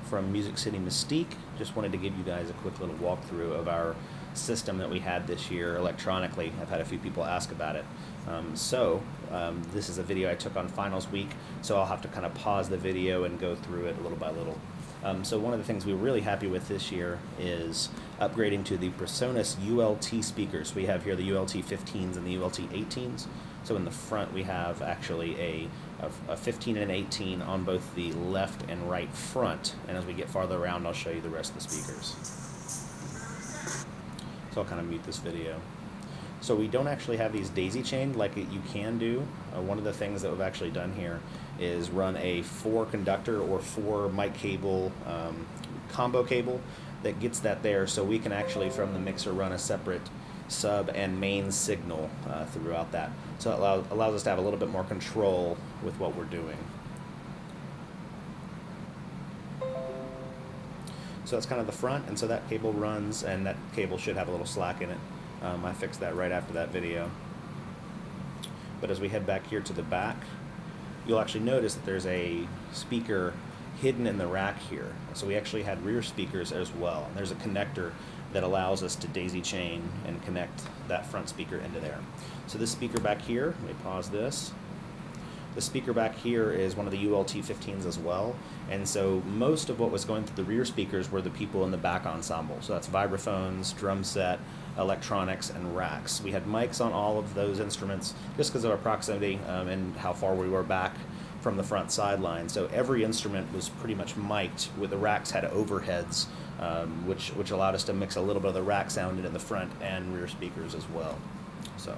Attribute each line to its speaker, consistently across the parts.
Speaker 1: from Music City Mystique. Just wanted to give you guys a quick little walkthrough of our system that we had this year electronically. I've had a few people ask about it. This is a video I took on finals week, so I'll have to kind of pause the video and go through it little by little. So one of the things we were really happy with this year is upgrading to the PreSonus ULT speakers. We have here the ULT 15s and the ULT 18s. So in the front we have actually a 15 and an 18 on both the left and right front, and as we get farther around I'll show you the rest of the speakers. So I'll kind of mute this video. So we don't actually have these daisy chained like you can do. One of the things that we've actually done here is run a 4 conductor or 4 mic cable combo cable that gets that there, so we can actually from the mixer run a separate sub and main signal throughout that. So it allows us to have a little bit more control with what we're doing. So that's kind of the front, and so that cable runs, and that cable should have a little slack in it. I fixed that right after that video. But as we head back here to the back, you'll actually notice that there's a speaker hidden in the rack here. So we actually had rear speakers as well. And there's a connector that allows us to daisy chain and connect that front speaker into there. So this speaker back here, let me pause this. The speaker back here is one of the ULT 15s as well, and so most of what was going through the rear speakers were the people in the back ensemble. So that's vibraphones, drum set, electronics, and racks. We had mics on all of those instruments just because of our proximity and how far we were back from the front sideline. So every instrument was pretty much mic'd, with the racks had overheads, which allowed us to mix a little bit of the rack sound into the front and rear speakers as well. So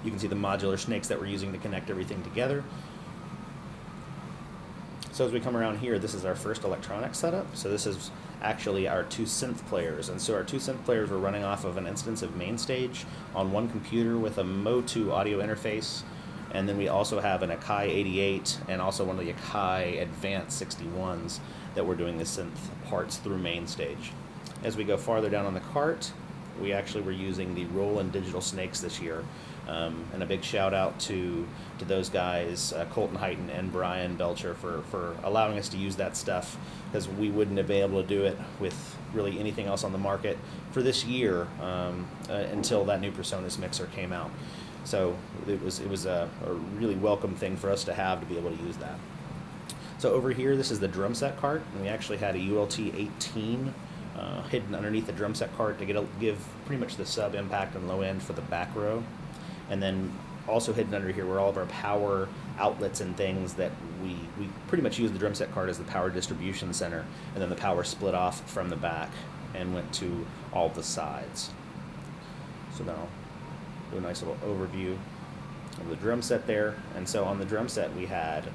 Speaker 1: you can see the modular snakes that we're using to connect everything together. So as we come around here, this is our first electronic setup. So this is actually our 2 synth players. And so our 2 synth players were running off of an instance of MainStage on one computer with a Mo2 audio interface. And then we also have an Akai 88 and also one of the Akai Advanced 61s that we're doing the synth parts through MainStage. As we go farther down on the cart, we actually were using the Roland Digital Snakes this year. And a big shout out to those guys, Colton Heighton and Brian Belcher, for allowing us to use that stuff, because we wouldn't have been able to do it with really anything else on the market for this year until that new PreSonus mixer came out. So it was a really welcome thing for us to have, to be able to use that. So over here, this is the drum set cart, and we actually had a ULT 18 hidden underneath the drum set cart to give pretty much the sub impact and low end for the back row. And then also hidden under here were all of our power outlets and things that we pretty much used the drum set cart as the power distribution center, and then the power split off from the back and went to all the sides. So now I'll do a nice little overview of the drum set there. And so on the drum set we had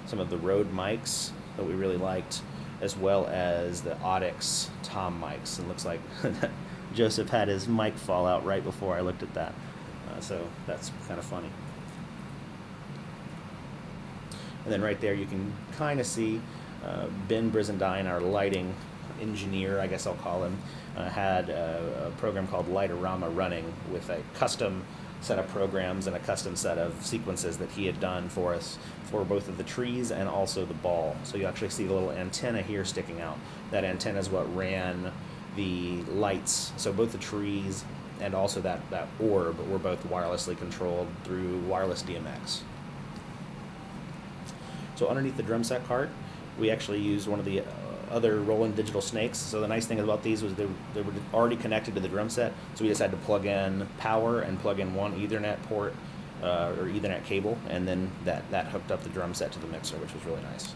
Speaker 1: some of the Rode mics that we really liked, as well as the Audix Tom mics. And it looks like Joseph had his mic fall out right before I looked at that. So that's kind of funny. And then right there you can kind of see Ben Brizendine, our lighting engineer, I guess I'll call him, had a program called Lightorama running with a custom set of programs and a custom set of sequences that he had done for us for both of the trees and also the ball. So you actually see the little antenna here sticking out. That antenna is what ran the lights. So both the trees and also that orb were both wirelessly controlled through wireless DMX. So underneath the drum set cart, we actually used one of the other Roland Digital Snakes. So the nice thing about these was they were already connected to the drum set, so we just had to plug in power and plug in one Ethernet port or Ethernet cable, and then that hooked up the drum set to the mixer, which was really nice.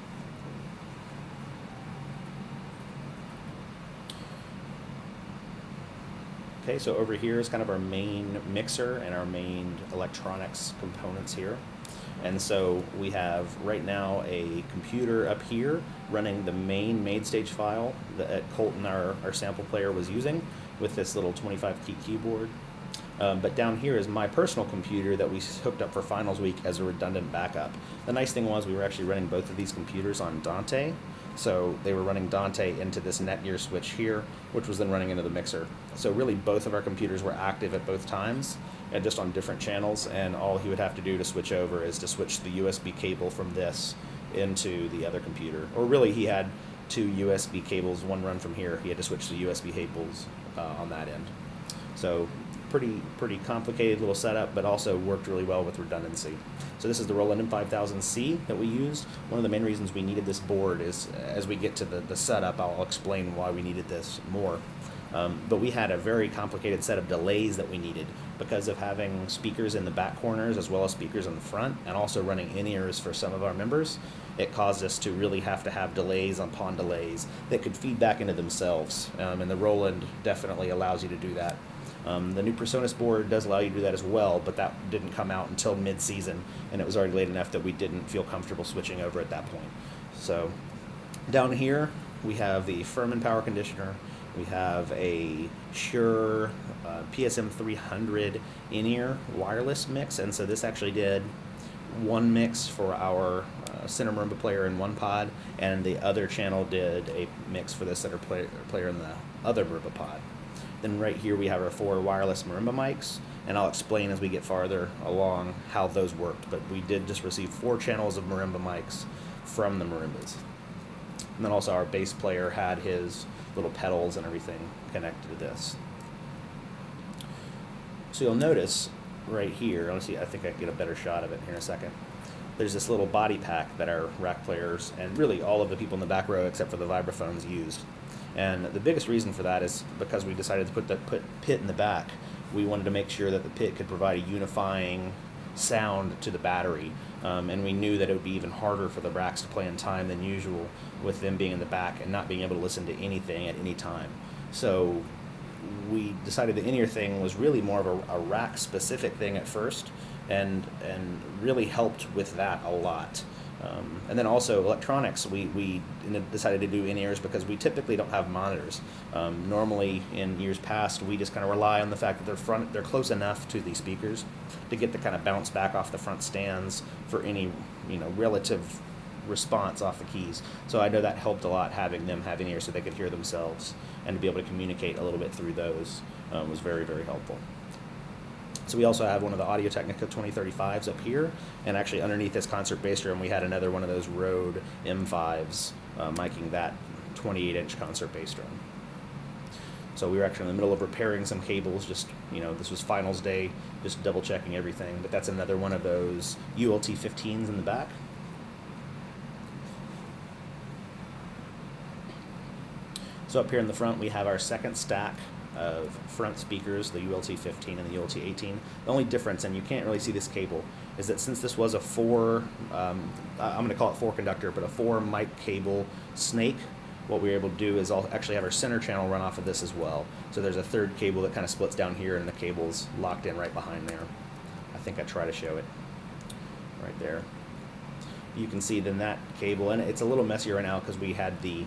Speaker 1: Okay, so over here is kind of our main mixer and our main electronics components here. And so we have right now a computer up here running the main stage file that Colton, our sample player, was using with this little 25 key keyboard. But down here is my personal computer that we hooked up for finals week as a redundant backup. The nice thing was we were actually running both of these computers on Dante. So they were running Dante into this Netgear switch here, which was then running into the mixer. So really both of our computers were active at both times, and just on different channels, and all he would have to do to switch over is to switch the USB cable from this into the other computer. Or really, he had two USB cables, one run from here. He had to switch to USB cables on that end. So pretty complicated little setup, but also worked really well with redundancy. So this is the Roland M5000C that we used. One of the main reasons we needed this board is, as we get to the setup, I'll explain why we needed this more. But we had a very complicated set of delays that we needed because of having speakers in the back corners as well as speakers in the front, and also running in-ears for some of our members. It caused us to really have to have delays upon delays that could feed back into themselves, and the Roland definitely allows you to do that. The new PreSonus board does allow you to do that as well, but that didn't come out until mid-season, and it was already late enough that we didn't feel comfortable switching over at that point. So down here we have the Furman power conditioner. We have a Shure PSM 300 in-ear wireless mix, and so this actually did one mix for our center marimba player in one pod, and the other channel did a mix for the center player in the other marimba pod. Then right here we have our 4 wireless marimba mics, and I'll explain as we get farther along how those worked, but we did just receive 4 channels of marimba mics from the marimbas. And then also our bass player had his little pedals and everything connected to this. So you'll notice right here, let's see, I think I can get a better shot of it here in a second. There's this little body pack that our rack players, and really all of the people in the back row except for the vibraphones, used. And the biggest reason for that is because we decided to put the pit in the back. We wanted to make sure that the pit could provide a unifying sound to the battery, and we knew that it would be even harder for the racks to play in time than usual with them being in the back and not being able to listen to anything at any time. So we decided the in-ear thing was really more of a rack specific thing at first, and really helped with that a lot. And then also electronics, we decided to do in-ears because we typically don't have monitors. Normally in years past, we just kind of rely on the fact that they're close enough to the speakers to get the kind of bounce back off the front stands for any relative response off the keys. So I know that helped a lot, having them have in-ears so they could hear themselves, and to be able to communicate a little bit through those was very, very helpful. So we also have one of the Audio-Technica 2035s up here, and actually underneath this concert bass drum we had another one of those Rode M5s miking that 28-inch concert bass drum. So we were actually in the middle of repairing some cables, just, this was finals day, just double checking everything, but that's another one of those ULT 15s in the back. So up here in the front we have our second stack of front speakers, the ULT 15 and the ULT 18. The only difference, and you can't really see this cable, is that since this was a I'm going to call it 4-conductor, but a 4 mic cable snake, what we were able to do is I'll actually have our center channel run off of this as well. So there's a third cable that kind of splits down here, and the cable's locked in right behind there. I think I try to show it right there. You can see then that cable, and it's a little messier right now because we had the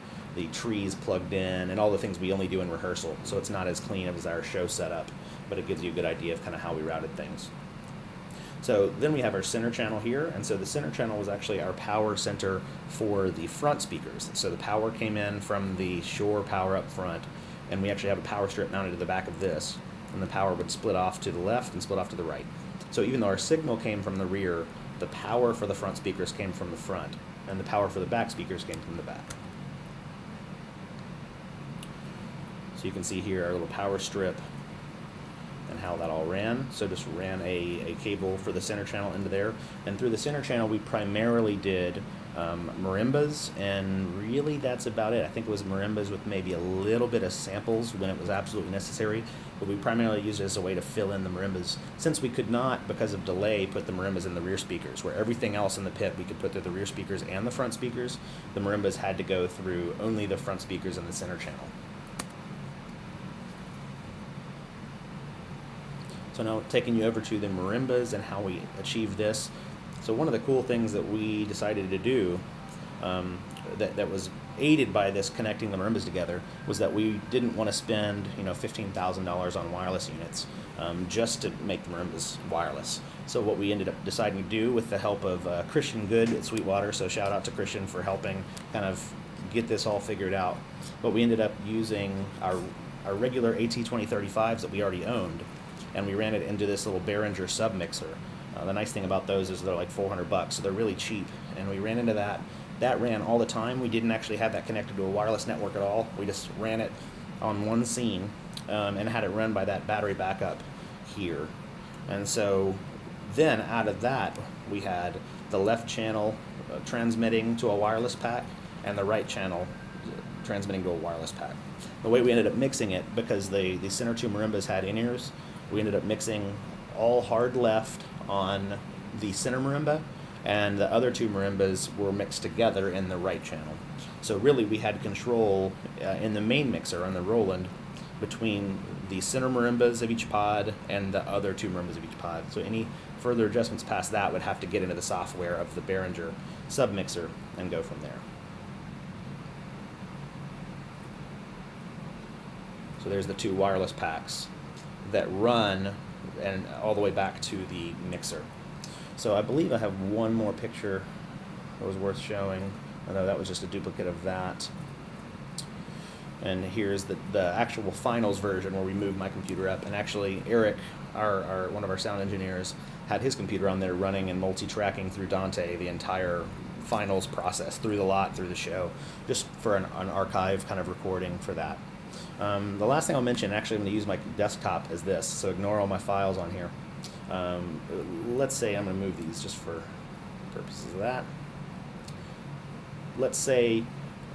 Speaker 1: trees plugged in and all the things we only do in rehearsal, so it's not as clean as our show setup, but it gives you a good idea of kind of how we routed things. So then we have our center channel here, and so the center channel was actually our power center for the front speakers. So the power came in from the Shure power up front, and we actually have a power strip mounted to the back of this, and the power would split off to the left and split off to the right. So even though our signal came from the rear, the power for the front speakers came from the front, and the power for the back speakers came from the back. So you can see here our little power strip and how that all ran. So just ran a cable for the center channel into there, and through the center channel we primarily did marimbas, and really that's about it. I think it was marimbas with maybe a little bit of samples when it was absolutely necessary, but we primarily used it as a way to fill in the marimbas, since we could not, because of delay, put the marimbas in the rear speakers, where everything else in the pit we could put through the rear speakers and the front speakers. The marimbas had to go through only the front speakers and the center channel. So now taking you over to the marimbas and how we achieved this. So one of the cool things that we decided to do that was aided by this connecting the marimbas together was that we didn't want to spend $15,000 on wireless units just to make the marimbas wireless. So what we ended up deciding to do, with the help of Christian Good at Sweetwater, so shout out to Christian for helping kind of get this all figured out, but we ended up using our regular AT2035s that we already owned, and we ran it into this little Behringer submixer. The nice thing about those is they're like $400, so they're really cheap, and we ran into that. That ran all the time. We didn't actually have that connected to a wireless network at all. We just ran it on one scene and had it run by that battery backup here. And so then out of that, we had the left channel transmitting to a wireless pack and the right channel transmitting to a wireless pack. The way we ended up mixing it, because the center two marimbas had in-ears, we ended up mixing all hard left on the center marimba, and the other two marimbas were mixed together in the right channel. So really we had control in the main mixer on the Roland between the center marimbas of each pod and the other two marimbas of each pod. So any further adjustments past that would have to get into the software of the Behringer submixer and go from there. So there's the two wireless packs that run and all the way back to the mixer. So I believe I have one more picture that was worth showing. I know that was just a duplicate of that. And here's the actual finals version where we moved my computer up. And actually Eric, one of our sound engineers, had his computer on there running and multi-tracking through Dante the entire finals process, through the lot, through the show, just for an archive kind of recording for that. The last thing I'll mention, actually I'm going to use my desktop as this, so ignore all my files on here. Let's say I'm going to move these just for purposes of that. Let's say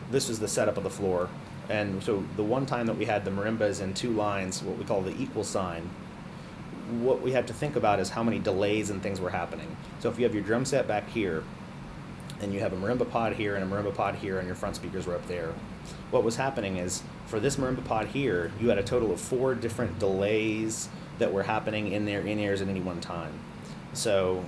Speaker 1: this is the setup of the floor, and so the one time that we had the marimbas in two lines, what we call the equal sign, what we have to think about is how many delays and things were happening. So if you have your drum set back here, and you have a marimba pod here and a marimba pod here, and your front speakers were up there, what was happening is, for this marimba pod here, you had a total of 4 different delays that were happening in their in-ears at any one time. So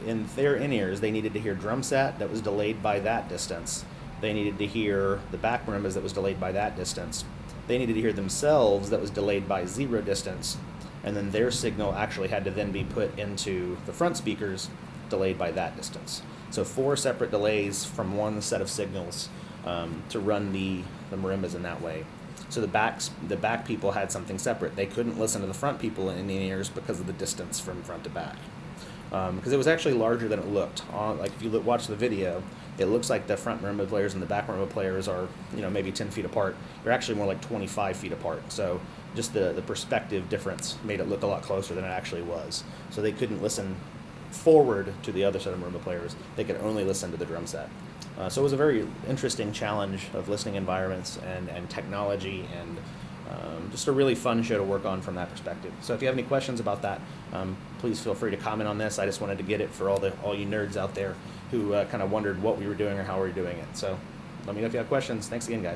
Speaker 1: in their in-ears, they needed to hear drum set that was delayed by that distance. They needed to hear the back marimbas that was delayed by that distance. They needed to hear themselves that was delayed by 0 distance. And then their signal actually had to then be put into the front speakers delayed by that distance. So 4 separate delays from one set of signals to run the marimbas in that way. So the back people had something separate. They couldn't listen to the front people in the ears because of the distance from front to back. Because it was actually larger than it looked. Like if you watch the video, it looks like the front marimba players and the back marimba players are, maybe 10 feet apart. They're actually more like 25 feet apart. So just the perspective difference made it look a lot closer than it actually was. So they couldn't listen forward to the other set of marimba players. They could only listen to the drum set. So it was a very interesting challenge of listening environments and technology, and just a really fun show to work on from that perspective. So if you have any questions about that, please feel free to comment on this. I just wanted to get it for all you nerds out there who kind of wondered what we were doing or how we were doing it. So let me know if you have questions. Thanks again, guys.